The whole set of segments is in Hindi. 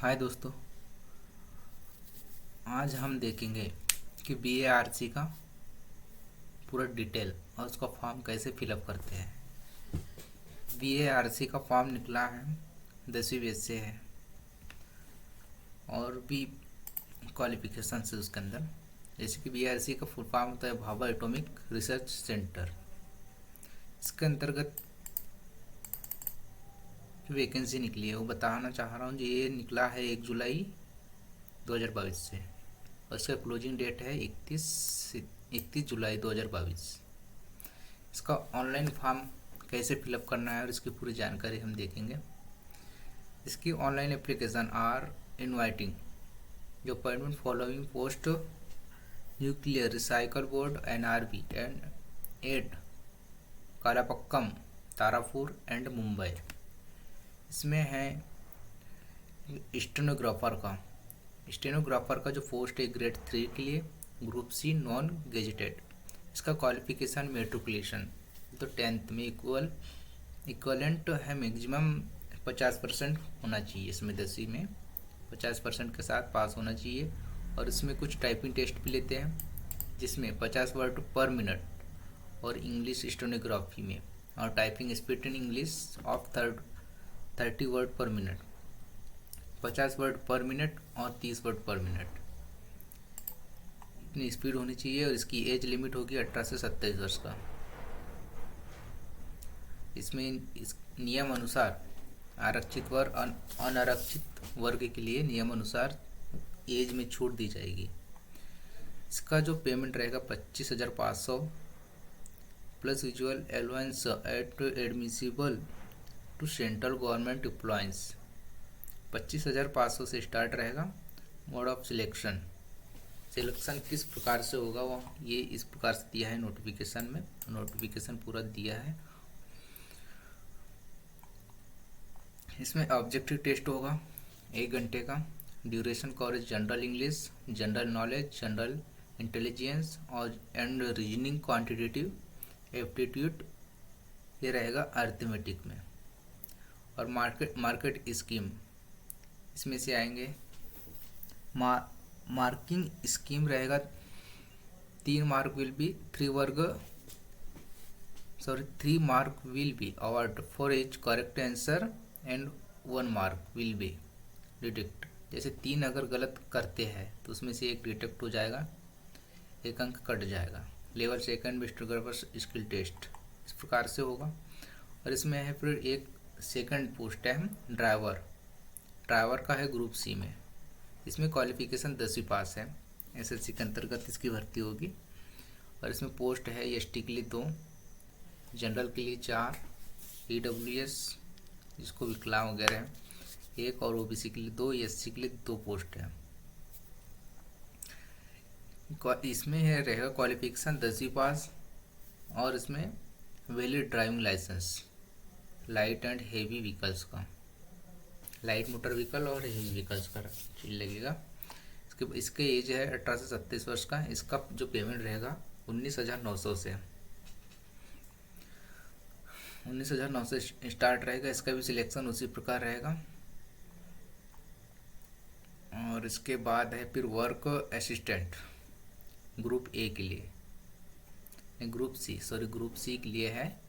हाय दोस्तों। आज हम देखेंगे कि BARC का पूरा डिटेल और उसका फॉर्म कैसे फिलअप करते हैं। BARC का फॉर्म निकला है 10वीं बेच से है और भी क्वालिफिकेशन है उसके अंदर। जैसे कि BARC का फुल फॉर्म होता है भाभा एटॉमिक रिसर्च सेंटर। इसके अंतर्गत जो वैकेंसी निकली है वो बताना चाह रहा हूँ। ये निकला है 1 जुलाई 2022 से और इसका क्लोजिंग डेट है 31 जुलाई 2022। इसका ऑनलाइन फॉर्म कैसे फिलअप करना है और इसकी पूरी जानकारी हम देखेंगे। इसकी ऑनलाइन एप्लीकेशन आर इनवाइटिंग जो appointment following post nuclear recycle board NRB and 8 Kalpakkam Tarapur and Mumbai. इसमें है स्टेनोग्राफर का जो पोस्ट है ग्रेड 3 के लिए, ग्रुप C नॉन गेजेटेड। इसका क्वालिफिकेशन मेट्रिकुलेशन तो 10th में इक्वलेंट है। मैक्सिमम 50% होना चाहिए। इसमें 10वीं में 50% के साथ पास होना चाहिए। और इसमें कुछ टाइपिंग टेस्ट भी लेते हैं जिसमें 50 वर्ड पर मिनट और इंग्लिश स्टेनोग्राफी में और typing speed in English of 30 word पर मिनट, 50 वर्ड पर मिनट और 30 वर्ड पर मिनट इतनी स्पीड होनी चाहिए। और इसकी एज लिमिट होगी 18 से 27 वर्ष का। इसमें इस नियम अनुसार आरक्षित वर्ग अनारक्षित वर्ग के लिए नियम अनुसार एज में छूट दी जाएगी। इसका जो पेमेंट रहेगा 25,500 plus usual allowance as admissible to central government employees. 25,500 से स्टार्ट रहेगा। मोड ऑफ सिलेक्शन किस प्रकार से होगा वो ये इस प्रकार से दिया है नोटिफिकेशन में। नोटिफिकेशन पूरा दिया है। इसमें ऑब्जेक्टिव टेस्ट होगा 1 घंटे का। Duration coverage general English, general knowledge, general intelligence और एंड रीजनिंग क्वांटिटेटिव एप्टीट्यूड ये रहेगा अर्थमेटिक में। और मार्केट स्कीम इसमें से आएंगे। मार्किंग स्कीम रहेगा 3 mark will be 3 mark will be award for H correct answer and 1 mark will be deduct. जैसे 3 अगर गलत करते हैं तो उसमें से 1 डिडक्ट हो जाएगा, 1 अंक कट जाएगा। लेवल 2 स्टेनोग्राफर स्किल टेस्ट इस प्रकार से होगा। और इसमें है फिर एक सेकंड पोस्ट है ड्राइवर का है ग्रुप C में। इसमें क्वालिफिकेशन 10वीं पास है। SSC के अंतर्गत इसकी भर्ती होगी। और इसमें पोस्ट है ST के लिए 2, जनरल के लिए 4, EWS जिसको विकलांग वगैरह है 1 और OBC के लिए 2, SC के लिए 2 पोस्ट है। इसमें है रहेगा क्वालिफिकेशन 10वीं पास और इसमें valid driving licence light and heavy vehicles का, लाइट मोटर व्हीकल और हेवी व्हीकल्स का चीज लगेगा। इसके एज है 18 से 37 वर्ष का। इसका जो पेमेंट रहेगा 19,900 से 19,900 स्टार्ट रहेगा। इसका भी सिलेक्शन उसी प्रकार रहेगा। और इसके बाद है फिर वर्क असिस्टेंट ग्रुप A के लिए, ग्रुप C के लिए है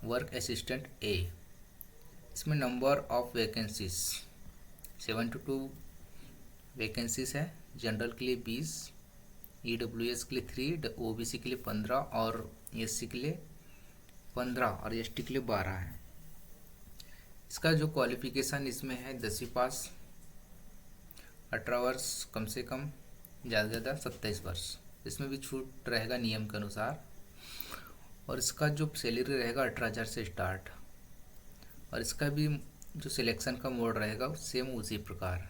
वर्क असिस्टेंट A। इसमें नंबर ऑफ वैकेंसीज 72 वैकेंसीज है। जनरल के लिए 20, EWS के लिए 3, OBC के लिए 15 और SC के लिए 15 और ST के लिए 12 है। इसका जो क्वालिफिकेशन इसमें है 10वीं पास, 18 वर्ष कम से कम, ज़्यादा से ज़्यादा 27 वर्ष। इसमें भी छूट रहेगा नियम के अनुसार। और इसका जो सैलरी रहेगा 18,000 से स्टार्ट। और इसका भी जो सिलेक्शन का मोड रहेगा सेम उसी प्रकार।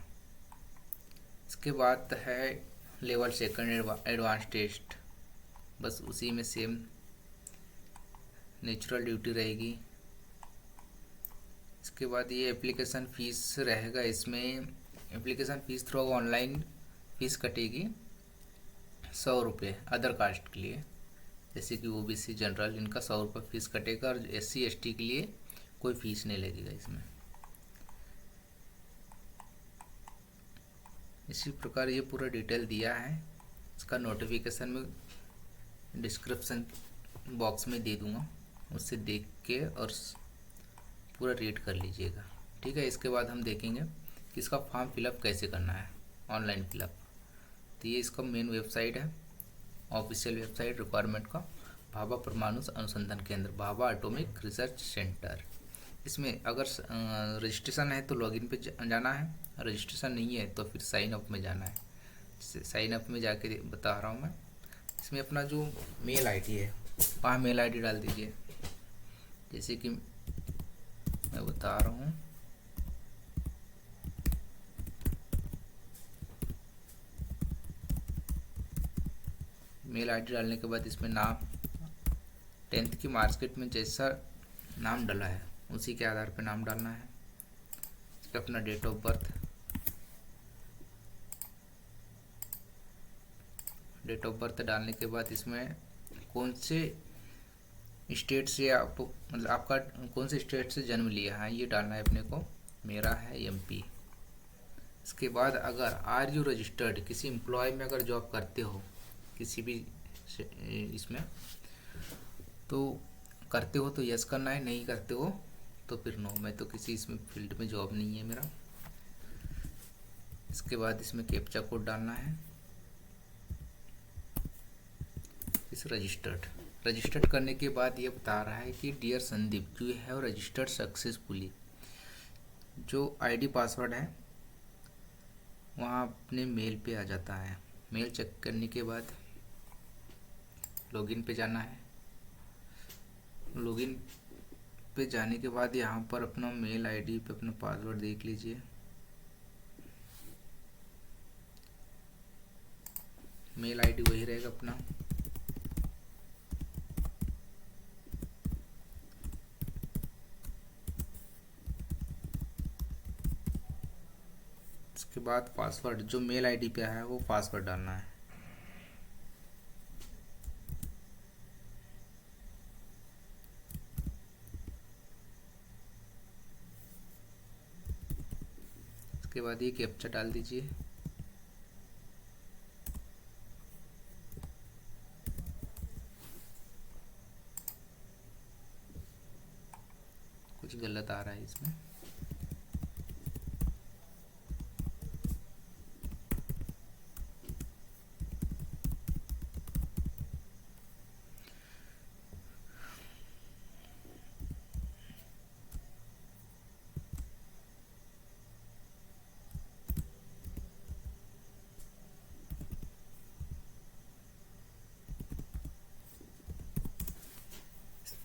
इसके बाद है लेवल 2 एडवांस टेस्ट, बस उसी में सेम नेचुरल ड्यूटी रहेगी। इसके बाद ये एप्लीकेशन फ़ीस रहेगा। इसमें application fees through online fees कटेगी 100 रुपये अदर कास्ट के लिए, जैसे कि OBC जनरल इनका 100 रुपये फ़ीस कटेगा। और SC ST के लिए कोई फीस नहीं लगेगा इसमें। इसी प्रकार ये पूरा डिटेल दिया है, इसका नोटिफिकेशन में डिस्क्रिप्शन बॉक्स में दे दूँगा, उससे देख के और पूरा रीड कर लीजिएगा। ठीक है, इसके बाद हम देखेंगे कि इसका फॉर्म फिलअप कैसे करना है, ऑनलाइन फिलअप। तो ये इसका मेन वेबसाइट है, ऑफिशियल वेबसाइट रिक्वायरमेंट का, भाभा परमाणु अनुसंधान केंद्र, भाभा एटॉमिक रिसर्च सेंटर। इसमें अगर रजिस्ट्रेशन है तो लॉगिन पे जाना है, रजिस्ट्रेशन नहीं है तो फिर साइन अप में जाना है। साइन अप में जाके बता रहा हूँ मैं। इसमें अपना जो मेल आईडी है वहाँ मेल आईडी डाल दीजिए, जैसे कि मैं बता रहा हूँ। मेल आईडी डालने के बाद इसमें नाम 10th की मार्कशीट में जैसा नाम डाला है उसी के आधार पर नाम डालना है। इसका अपना date of birth, date of birth डालने के बाद इसमें कौन से स्टेट से आप, मतलब आपका कौन से स्टेट से जन्म लिया है ये डालना है अपने को। मेरा है एमपी। इसके बाद अगर आर यू रजिस्टर्ड, किसी एम्प्लॉय में अगर जॉब करते हो किसी भी इसमें, तो करते हो तो यस करना है, नहीं करते हो तो फिर नो। मैं तो किसी इसमें फील्ड में जॉब नहीं है मेरा। इसके बाद इसमें कैप्चा कोड डालना है। इस रजिस्टर्ड करने के बाद ये बता रहा है कि dear Sandeep you have registered successfully. जो आईडी पासवर्ड है वहाँ अपने मेल पे आ जाता है। मेल चेक करने के बाद लॉगिन पे जाना है। लॉगिन पे जाने के बाद यहाँ पर अपना मेल आईडी पे अपना पासवर्ड देख लीजिए। मेल आईडी वही रहेगा अपना। इसके बाद पासवर्ड जो मेल आईडी पे आया है वो पासवर्ड डालना है। इसके बाद ये कैप्चा डाल दीजिए। कुछ गलत आ रहा है इसमें।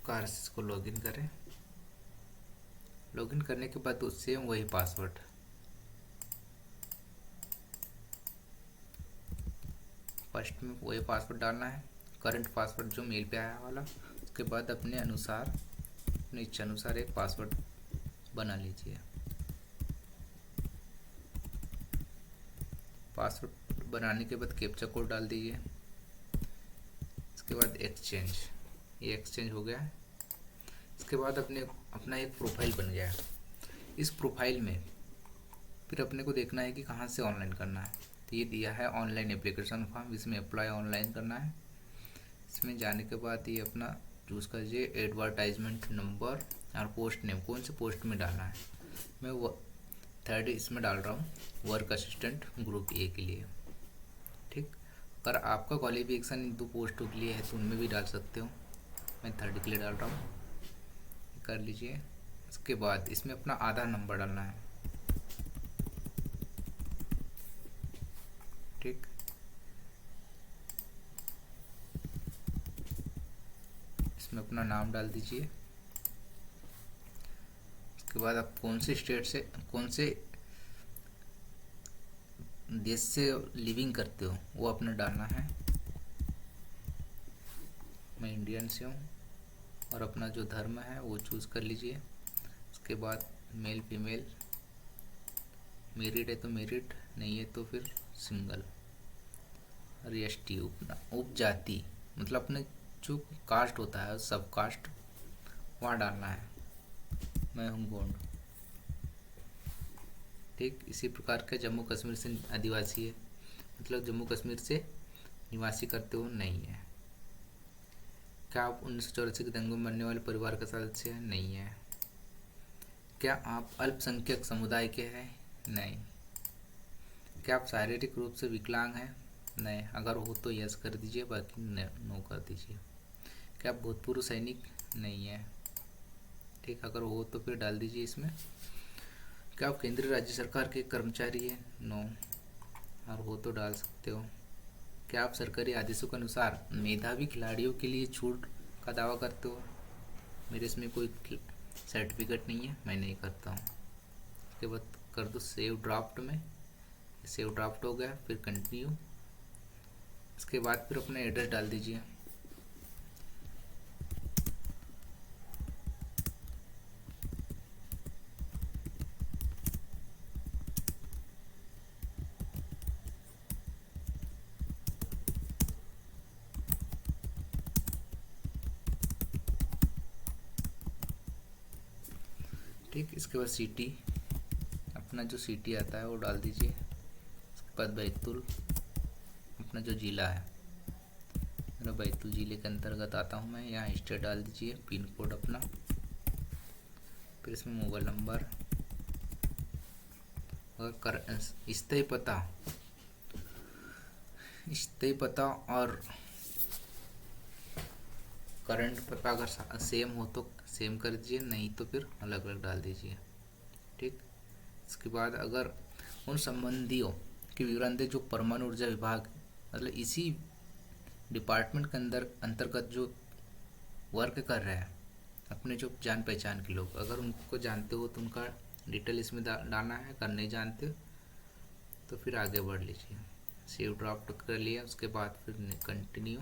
कार से इसको लॉगिन करें। लॉगिन करने के बाद उससे वही पासवर्ड, फर्स्ट में वही पासवर्ड डालना है, करंट पासवर्ड जो मेल पे आया वाला। उसके बाद अपने अनुसार, अपनी इच्छा अनुसार एक पासवर्ड बना लीजिए। पासवर्ड बनाने के बाद कैप्चा कोड डाल दीजिए। इसके बाद एक्सचेंज, ये एक्सचेंज हो गया है। इसके बाद अपना एक प्रोफाइल बन गया है। इस प्रोफाइल में फिर अपने को देखना है कि कहाँ से ऑनलाइन करना है। तो ये दिया है ऑनलाइन एप्लीकेशन फॉर्म, इसमें अप्लाई ऑनलाइन करना है। इसमें जाने के बाद ये अपना चूज़ कीजिए एडवर्टाइजमेंट नंबर और पोस्ट नेम, कौन से पोस्ट में डालना है। मैं वो 3rd इसमें डाल रहा हूँ, वर्क असिस्टेंट ग्रुप ए के लिए। ठीक, अगर आपका क्वालिफिकेशन 2 पोस्टों के लिए है तो उनमें भी डाल सकते हो। मैं 3rd के लिए डाल रहा हूँ, कर लीजिए। इसके बाद इसमें अपना आधार नंबर डालना है। ठीक, इसमें अपना नाम डाल दीजिए। इसके बाद आप कौन से स्टेट से, कौन से देश से लिविंग करते हो वो अपना डालना है। मैं इंडियन से हूँ। और अपना जो धर्म है वो चूज़ कर लीजिए। उसके बाद मेल फीमेल, मेरिड है तो मेरिड, नहीं है तो फिर सिंगल। और एसटी उपजाति, मतलब अपने जो कास्ट होता है सब कास्ट वहाँ डालना है। मैं हूँ गोंड। ठीक, इसी प्रकार का जम्मू कश्मीर से आदिवासी है, मतलब जम्मू कश्मीर से निवासी करते हो नहीं है। क्या आप 1984 के दंगों में मरने वाले परिवार का सदस्य है? नहीं है। क्या आप अल्पसंख्यक समुदाय के हैं? नहीं। क्या आप शारीरिक रूप से विकलांग हैं? नहीं। अगर हो तो यस कर दीजिए, बाकी नो कर दीजिए। क्या आप भूतपूर्व सैनिक? नहीं है। ठीक, अगर हो तो फिर डाल दीजिए इसमें। क्या आप केंद्रीय राज्य सरकार के कर्मचारी हैं? नो। और हो तो डाल सकते हो। क्या आप सरकारी आदेशों के अनुसार मेधावी खिलाड़ियों के लिए छूट का दावा करते हो? मेरे इसमें कोई सर्टिफिकेट नहीं है, मैं नहीं करता हूँ। इसके बाद कर दो सेव ड्राफ्ट में, सेव ड्राफ्ट हो गया, फिर कंटिन्यू। इसके बाद फिर अपना एड्रेस डाल दीजिए। ठीक, इसके बाद सिटी, अपना जो सिटी आता है वो डाल दीजिए। इसके बाद बैतूल, अपना जो ज़िला है, मेरा बैतूल ज़िले के अंतर्गत आता हूँ मैं, यहाँ स्टेट डाल दीजिए, पिन कोड अपना, फिर इसमें मोबाइल नंबर और स्थायी पता और करंट पता अगर सेम हो तो सेम कर दीजिए, नहीं तो फिर अलग अलग डाल दीजिए। ठीक, इसके बाद अगर उन संबंधियों के विवरण दे जो परमाणु ऊर्जा विभाग, मतलब इसी डिपार्टमेंट के अंतर्गत जो वर्क कर रहे हैं, अपने जो जान पहचान के लोग, अगर उनको जानते हो तो उनका डिटेल इसमें डालना है। अगर नहीं जानते तो फिर आगे बढ़ लीजिए। सेव ड्राफ्ट कर लिया, उसके बाद फिर कंटिन्यू।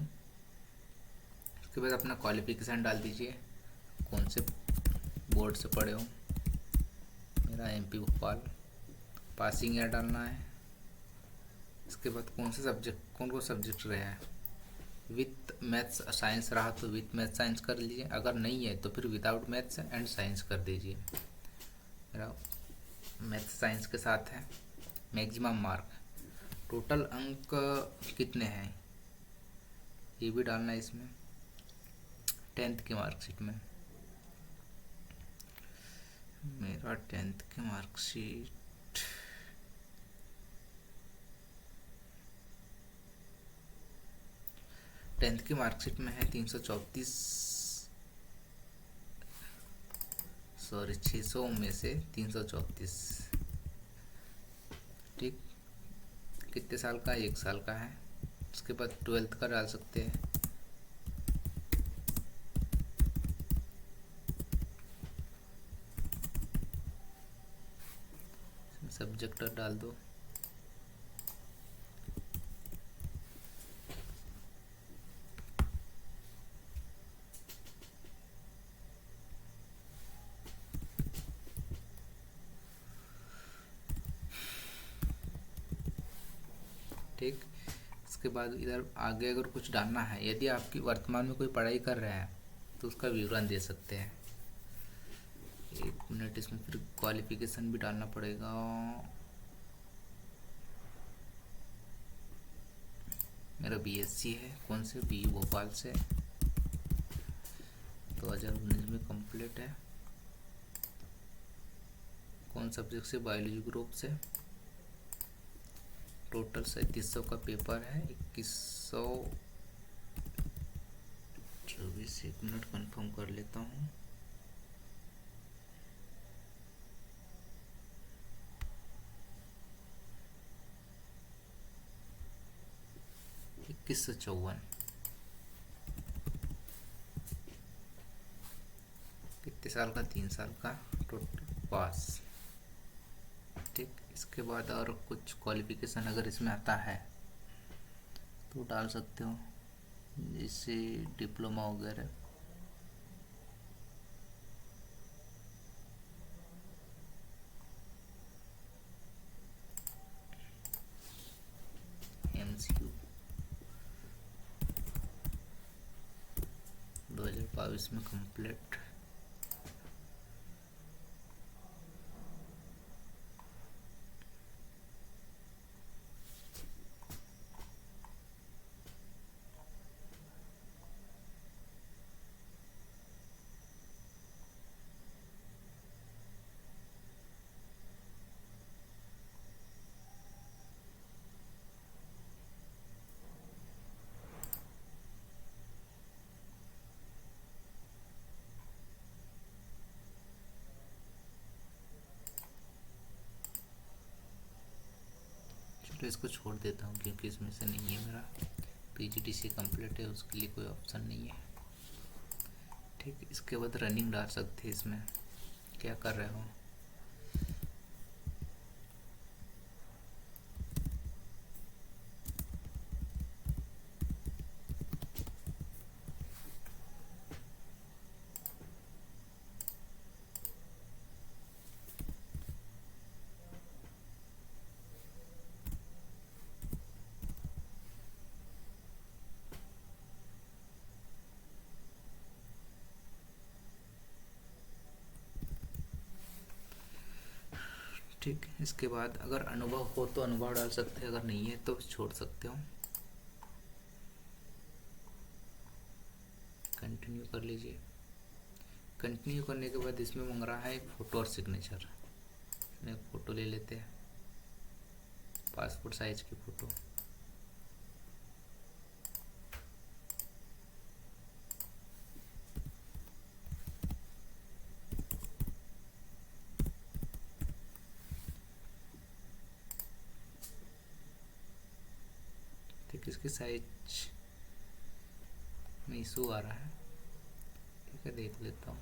उसके बाद अपना क्वालिफिकेशन डाल दीजिए, कौन से बोर्ड से पढ़े हो। मेरा MP भोपाल, पासिंग ईयर डालना है। इसके बाद कौन को सब्जेक्ट रहा है, विथ मैथ्स साइंस रहा तो विथ मैथ्स साइंस कर लीजिए, अगर नहीं है तो फिर विदाउट मैथ्स एंड साइंस कर दीजिए। मेरा मैथ्स साइंस के साथ है। मैक्सिमम मार्क, टोटल अंक कितने हैं ये भी डालना है इसमें, 10th की मार्कशीट में। मेरा 10th की मार्कशीट 10th की मार्कशीट में है 334, सॉरी 600 में से 334। ठीक, कितने साल का? 1 साल का है। उसके बाद 12th का डाल सकते हैं। सब्जेक्ट डाल दो। ठीक, इसके बाद इधर आगे अगर कुछ डालना है, यदि आपकी वर्तमान में कोई पढ़ाई कर रहा है तो उसका विवरण दे सकते हैं। 1 मिनट, इसमें फिर क्वालिफिकेशन भी डालना पड़ेगा। मेरा BSc है, कौन से? BU भोपाल से, 2019 में कंप्लीट है। कौन सब्जेक्ट से? बायोलॉजी ग्रुप से। टोटल 3700 का पेपर है, 2124। 1 मिनट कंफर्म कर लेता हूँ। किस 54 कितने साल का? 3 साल का टोटल पास। ठीक, इसके बाद और कुछ क्वालिफिकेशन अगर इसमें आता है तो डाल सकते हो, जैसे डिप्लोमा वगैरह। MCQ 2022 में कंप्लीट। तो इसको छोड़ देता हूँ क्योंकि इसमें से नहीं है मेरा। PGDC कंप्लीट है, उसके लिए कोई ऑप्शन नहीं है। ठीक, इसके बाद रनिंग डाल सकते हैं इसमें, क्या कर रहे हो। ठीक, इसके बाद अगर अनुभव हो तो अनुभव डाल सकते हैं, अगर नहीं है तो छोड़ सकते हो। कंटिन्यू कर लीजिए। कंटिन्यू करने के बाद इसमें मांग रहा है एक फ़ोटो और सिग्नेचर। एक फ़ोटो ले लेते हैं, पासपोर्ट साइज की फ़ोटो। ठीक, इसकी साइज में इशू आ रहा है। ठीक है, देख लेता हूँ।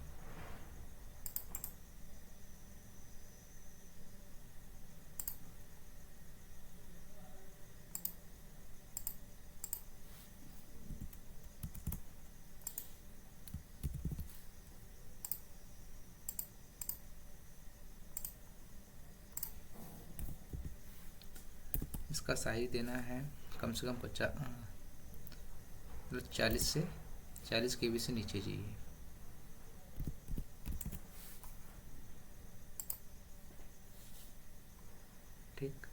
इसका साइज देना है कम से कम 50, मतलब 40 KB से नीचे चाहिए। ठीक,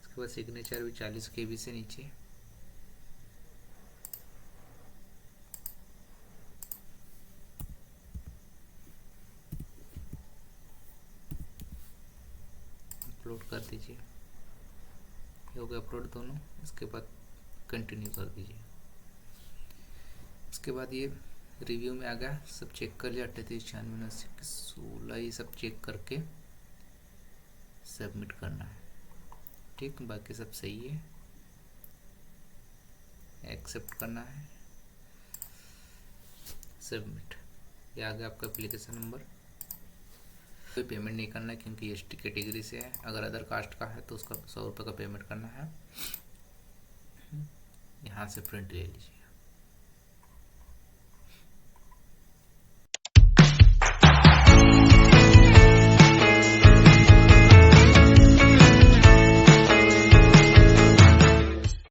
इसके बाद सिग्नेचर भी 40 KB से नीचे। अपलोड कर दीजिए, हो गया अपलोड दोनों। इसके बाद कंटिन्यू कर दीजिए। इसके बाद ये रिव्यू में आ गया, सब चेक कर लिया। 38, 96, 16 ये सब चेक करके सबमिट करना है। ठीक, बाकी सब सही है, एक्सेप्ट करना है, सबमिट। ये आ गया आपका एप्लीकेशन नंबर। कोई पेमेंट नहीं करना है क्योंकि ST कैटेगरी से है। अगर अदर कास्ट का है तो उसका 100 रुपये का पेमेंट करना है। यहाँ से प्रिंट ले लीजिए।